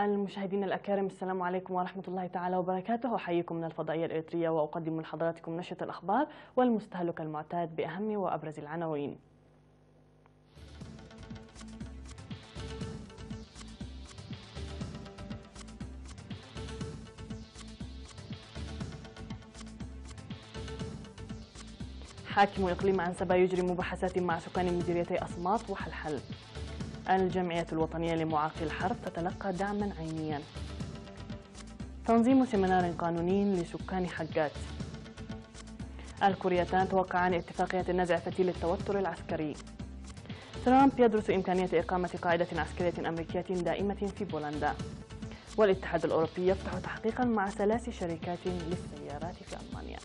المشاهدين الأكارم، السلام عليكم ورحمة الله تعالى وبركاته. أحييكم من الفضائية الإريترية وأقدم لحضراتكم نشرة الأخبار والمستهلك المعتاد بأهم وأبرز العناوين. حاكم إقليم عنسبة يجري مباحثات مع سكان مديريتي أصمات وحلحل. الجمعية الوطنية لمعاقي الحرب تتلقى دعما عينيا. تنظيم سيمينار قانوني لسكان حجات. الكوريتان توقعان اتفاقية نزع فتيل التوتر العسكري. ترامب يدرس إمكانية إقامة قاعدة عسكرية أمريكية دائمة في بولندا. والاتحاد الأوروبي يفتح تحقيقا مع 3 شركات للسيارات في ألمانيا.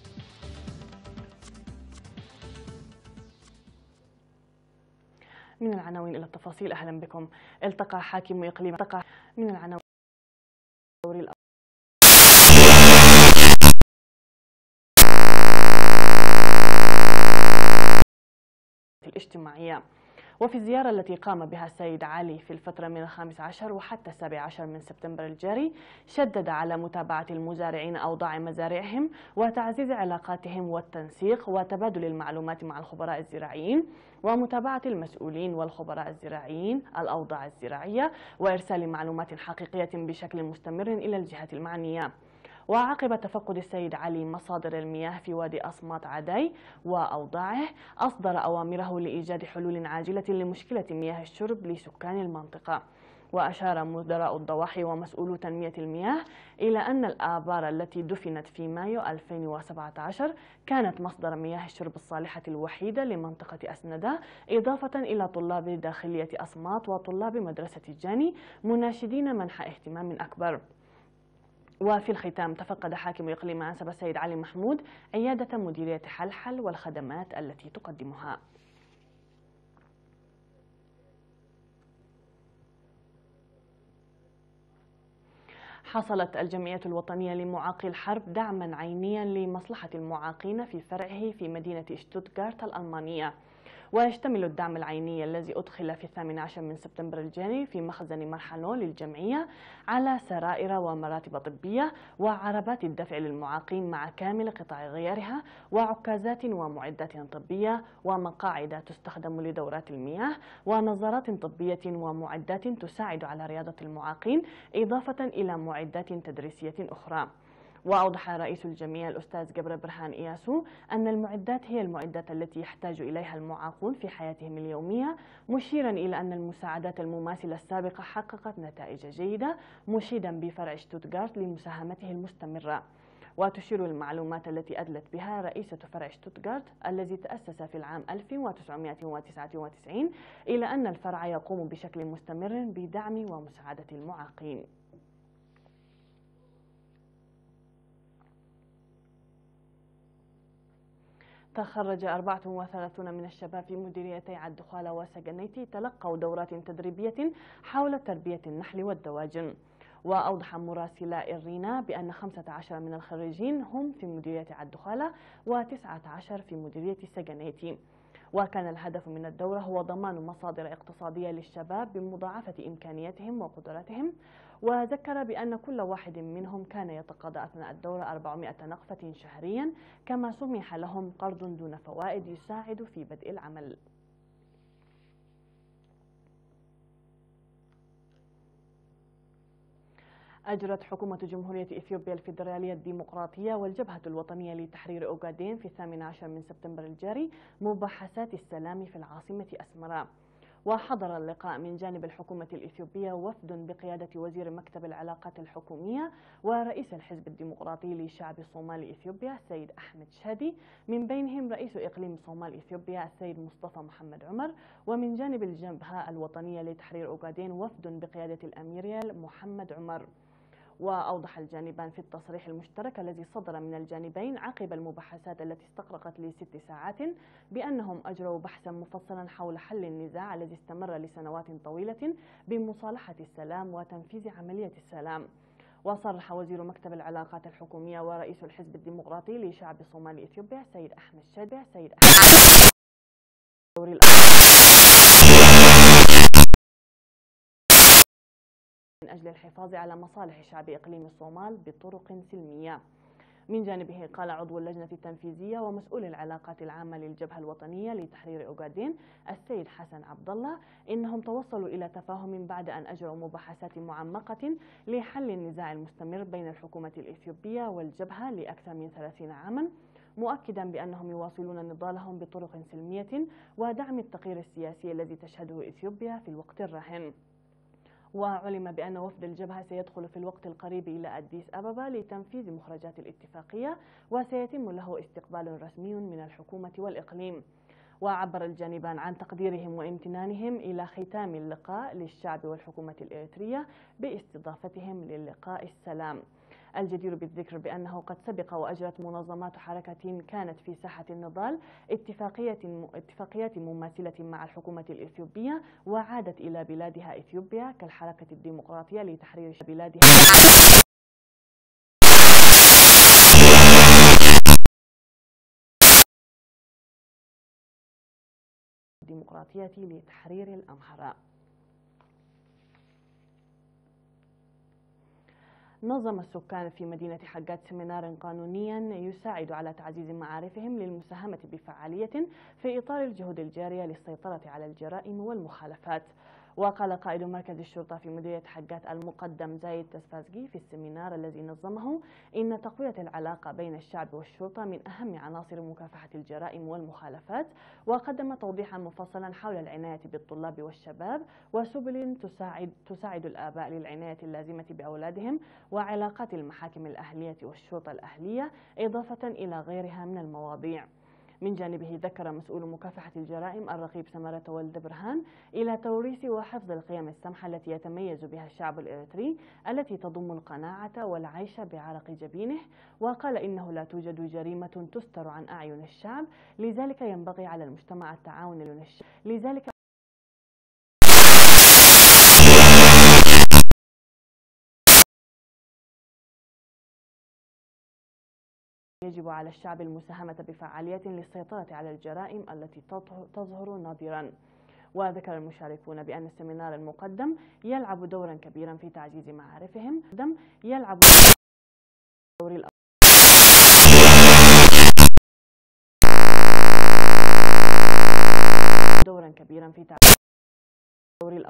من العناوين إلى التفاصيل، أهلا بكم. التقى حاكم إقليم من العناوين الاجتماعية. وفي الزيارة التي قام بها السيد علي في الفترة من 15 وحتى 17 من سبتمبر الجاري، شدد على متابعة المزارعين أوضاع مزارعهم وتعزيز علاقاتهم والتنسيق وتبادل المعلومات مع الخبراء الزراعيين ومتابعة المسؤولين والخبراء الزراعيين الأوضاع الزراعية وإرسال معلومات حقيقية بشكل مستمر إلى الجهات المعنية. وعقب تفقد السيد علي مصادر المياه في وادي أصمات عدي وأوضاعه، أصدر أوامره لإيجاد حلول عاجلة لمشكلة مياه الشرب لسكان المنطقة. وأشار مدراء الضواحي ومسؤولو تنمية المياه إلى أن الآبار التي دفنت في مايو 2017 كانت مصدر مياه الشرب الصالحة الوحيدة لمنطقة أسندة، إضافة إلى طلاب داخلية أصمات وطلاب مدرسة الجاني، مناشدين منح اهتمام أكبر. وفي الختام، تفقد حاكم إقليم عنسبة السيد علي محمود عيادة مديرية حلحل والخدمات التي تقدمها. حصلت الجمعية الوطنية لمعاقي الحرب دعما عينيا لمصلحة المعاقين في فرعه في مدينة شتوتغارت الألمانية. ويشتمل الدعم العيني الذي أدخل في 18 من سبتمبر الجاري في مخزن مرحلو للجمعية على سرائر ومراتب طبية وعربات الدفع للمعاقين مع كامل قطع غيارها وعكازات ومعدات طبية ومقاعد تستخدم لدورات المياه ونظارات طبية ومعدات تساعد على رياضة المعاقين، إضافة إلى معدات تدريسية أخرى. وأوضح رئيس الجمعية الأستاذ جبر برهان إياسو أن المعدات هي المعدات التي يحتاج إليها المعاقون في حياتهم اليومية، مشيرا إلى أن المساعدات المماثلة السابقة حققت نتائج جيدة، مشيدا بفرع شتوتغارت لمساهمته المستمرة. وتشير المعلومات التي أدلت بها رئيسة فرع شتوتغارت الذي تأسس في العام 1999 إلى أن الفرع يقوم بشكل مستمر بدعم ومساعدة المعاقين. تخرج 34 من الشباب في مديريتي عالدخالة وسجنيتي تلقوا دورات تدريبية حول تربية النحل والدواجن. وأوضح مراسلا إرينا بأن 15 من الخريجين هم في مديرية عالدخالة و19 في مديرية سجنيتي. وكان الهدف من الدورة هو ضمان مصادر اقتصادية للشباب بمضاعفة إمكانياتهم وقدراتهم. وذكر بأن كل واحد منهم كان يتقاضى أثناء الدورة 400 نقفة شهريا، كما سمح لهم قرض دون فوائد يساعد في بدء العمل. أجرت حكومة جمهورية إثيوبيا الفيدرالية الديمقراطية والجبهة الوطنية لتحرير أوغادين في 18 من سبتمبر الجاري مباحثات السلام في العاصمة أسمرا. وحضر اللقاء من جانب الحكومة الإثيوبية وفد بقيادة وزير مكتب العلاقات الحكومية ورئيس الحزب الديمقراطي لشعب صومال إثيوبيا السيد أحمد شادي، من بينهم رئيس إقليم صومال إثيوبيا السيد مصطفى محمد عمر. ومن جانب الجبهة الوطنية لتحرير أوغادين وفد بقيادة الأمير محمد عمر. وأوضح الجانبان في التصريح المشترك الذي صدر من الجانبين عقب المباحثات التي استغرقت ل6 ساعات بأنهم أجروا بحثا مفصلا حول حل النزاع الذي استمر لسنوات طويلة بمصالحة السلام وتنفيذ عملية السلام. وصرح وزير مكتب العلاقات الحكومية ورئيس الحزب الديمقراطي لشعب صومال إثيوبيا السيد أحمد شادي أجل الحفاظ على مصالح شعب إقليم الصومال بطرق سلمية. من جانبه قال عضو اللجنة التنفيذية ومسؤول العلاقات العامة للجبهة الوطنية لتحرير أوغادين السيد حسن عبد الله إنهم توصلوا إلى تفاهم بعد أن أجروا مباحثات معمقة لحل النزاع المستمر بين الحكومة الإثيوبية والجبهة لأكثر من 30 عاما، مؤكدا بأنهم يواصلون نضالهم بطرق سلمية ودعم التغيير السياسي الذي تشهده إثيوبيا في الوقت الراهن. وعلم بأن وفد الجبهة سيدخل في الوقت القريب إلى أديس أبابا لتنفيذ مخرجات الاتفاقية، وسيتم له استقبال رسمي من الحكومة والإقليم. وعبر الجانبان عن تقديرهم وامتنانهم إلى ختام اللقاء للشعب والحكومة الإريترية باستضافتهم للقاء السلام. الجدير بالذكر بأنه قد سبق وأجرت منظمات حركة كانت في ساحة النضال اتفاقيات مماثلة مع الحكومة الإثيوبية وعادت إلى بلادها إثيوبيا كالحركة الديمقراطية لتحرير بلادها الديمقراطية لتحرير الأمحرة. نظم السكان في مدينة حقات سيمينار قانونيا يساعد على تعزيز معارفهم للمساهمة بفعالية في إطار الجهود الجارية للسيطرة على الجرائم والمخالفات. وقال قائد مركز الشرطة في مديرية حقات المقدم زايد تسفازجي في السيمينار الذي نظمه إن تقوية العلاقة بين الشعب والشرطة من أهم عناصر مكافحة الجرائم والمخالفات، وقدم توضيحا مفصلا حول العناية بالطلاب والشباب وسبل تساعد الآباء للعناية اللازمة بأولادهم وعلاقات المحاكم الأهلية والشرطة الأهلية، إضافة إلى غيرها من المواضيع. من جانبه ذكر مسؤول مكافحة الجرائم الرقيب سمرة ولد برهان إلى توريث وحفظ القيم السمحة التي يتميز بها الشعب الإريتري التي تضم القناعة والعيش بعرق جبينه، وقال إنه لا توجد جريمة تستر عن أعين الشعب، لذلك ينبغي على المجتمع التعاون يجب على الشعب المساهمة بفعاليات للسيطرة على الجرائم التي تظهر نادرا. وذكر المشاركون بأن السيمينار المقدم يلعب دورا كبيرا في تعزيز معارفهم، يلعب دورا كبيرا في تعزيز دور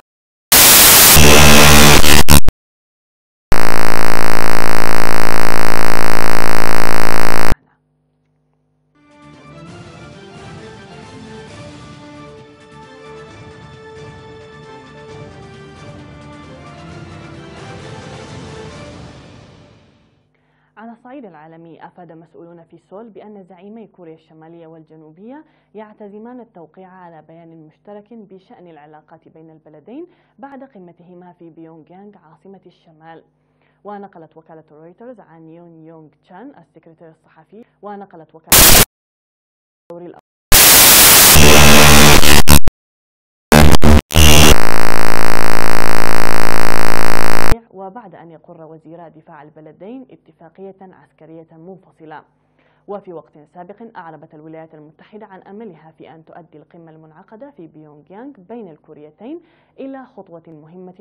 على الصعيد العالمي. أفاد مسؤولون في سول بأن زعيمي كوريا الشمالية والجنوبية يعتزمان التوقيع على بيان مشترك بشأن العلاقات بين البلدين بعد قمتهما في بيونغ يانغ عاصمة الشمال. ونقلت وكالة رويترز عن يون يونغ تشان السكرتير الصحفي وبعد أن يقر وزيرا دفاع البلدين اتفاقية عسكرية منفصلة. وفي وقت سابق أعربت الولايات المتحدة عن أملها في أن تؤدي القمة المنعقدة في بيونغ يانغ بين الكوريتين إلى خطوة مهمة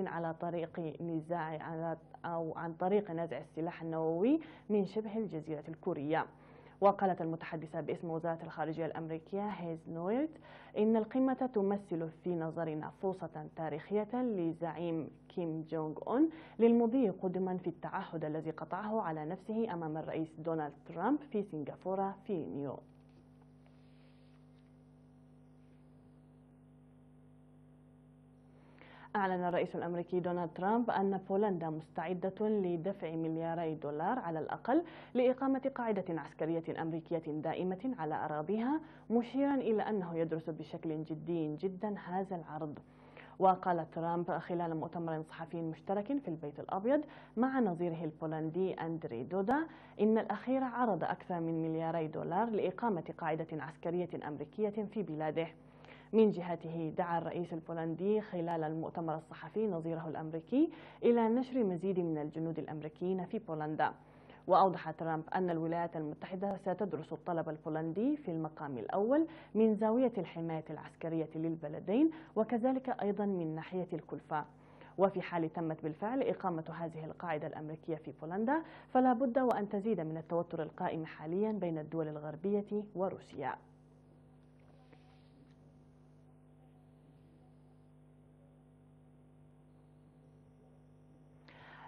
عن طريق نزع السلاح النووي من شبه الجزيرة الكورية. وقالت المتحدثة باسم وزارة الخارجية الأمريكية هيز نويرت إن القمة تمثل في نظرنا فرصة تاريخية لزعيم كيم جونغ أون للمضي قدما في التعهد الذي قطعه على نفسه أمام الرئيس دونالد ترامب في سنغافورة في يونيو. أعلن الرئيس الأمريكي دونالد ترامب أن بولندا مستعدة لدفع $2 على الأقل لإقامة قاعدة عسكرية أمريكية دائمة على أراضيها، مشيرا إلى أنه يدرس بشكل جدي جدا هذا العرض. وقال ترامب خلال مؤتمر صحفي مشترك في البيت الأبيض مع نظيره البولندي أندري دودا إن الأخير عرض أكثر من $2 لإقامة قاعدة عسكرية أمريكية في بلاده. من جهته دعا الرئيس البولندي خلال المؤتمر الصحفي نظيره الأمريكي إلى نشر مزيد من الجنود الأمريكيين في بولندا. وأوضح ترامب أن الولايات المتحدة ستدرس الطلب البولندي في المقام الأول من زاوية الحماية العسكرية للبلدين، وكذلك أيضا من ناحية الكلفة. وفي حال تمت بالفعل إقامة هذه القاعدة الأمريكية في بولندا فلا بد وأن تزيد من التوتر القائم حاليا بين الدول الغربية وروسيا.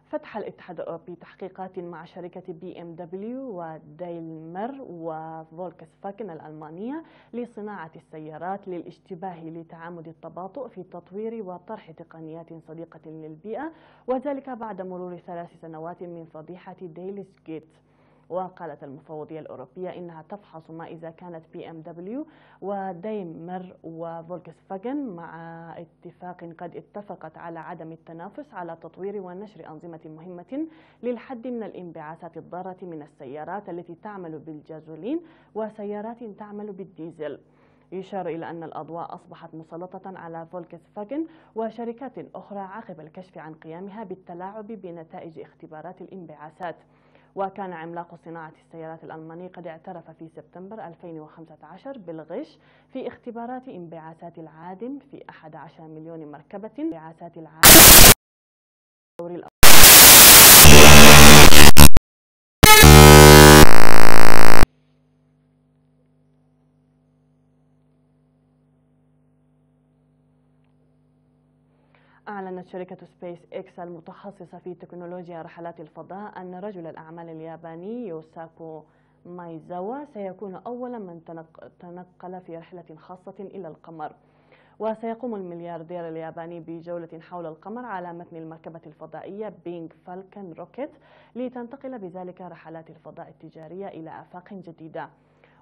فتح الاتحاد الأوروبي تحقيقات مع شركة BMW ودايلمر وفولكس فاجن الألمانية لصناعة السيارات للاشتباه لتعامد التباطؤ في تطوير وطرح تقنيات صديقة للبيئة، وذلك بعد مرور 3 سنوات من فضيحة ديلز جيت. وقالت المفوضية الأوروبية إنها تفحص ما إذا كانت BMW ودايمر وفولكس فاجن مع اتفاق قد اتفقت على عدم التنافس على تطوير ونشر أنظمة مهمة للحد من الانبعاثات الضارة من السيارات التي تعمل بالجازولين وسيارات تعمل بالديزل. يشار إلى أن الأضواء أصبحت مسلطة على فولكس فاجن وشركات أخرى عقب الكشف عن قيامها بالتلاعب بنتائج اختبارات الانبعاثات. وكان عملاق صناعة السيارات الألماني قد اعترف في سبتمبر 2015 بالغش في اختبارات انبعاثات العادم في 11 مليون مركبة انبعاثات العادم. أعلنت شركة سبيس إكس المتخصصة في تكنولوجيا رحلات الفضاء أن رجل الأعمال الياباني يوساكو مايزاوا سيكون أول من تنقل في رحلة خاصة إلى القمر. وسيقوم الملياردير الياباني بجولة حول القمر على متن المركبة الفضائية بينغ فالكون روكيت لتنتقل بذلك رحلات الفضاء التجارية إلى آفاق جديدة.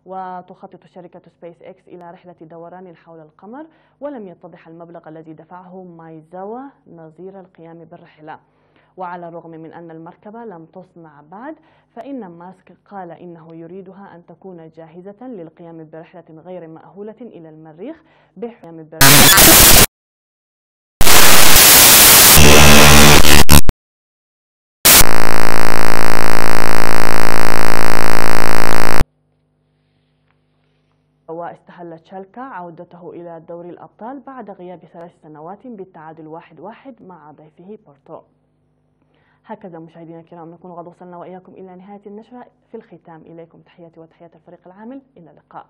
وتخطط شركة سبيس إكس إلى رحلة دوران حول القمر، ولم يتضح المبلغ الذي دفعه مايزاوا نظير القيام بالرحلة. وعلى الرغم من أن المركبة لم تصنع بعد، فإن ماسك قال إنه يريدها أن تكون جاهزة للقيام برحلة غير مأهولة إلى المريخ واستهل تشالكا عودته إلى دوري الأبطال بعد غياب 3 سنوات بالتعادل 1-1 مع ضيفه بورتو. هكذا مشاهدينا الكرام نكون قد وصلنا وإياكم إلى نهاية النشرة. في الختام إليكم تحياتي وتحيات الفريق العامل، إلى اللقاء.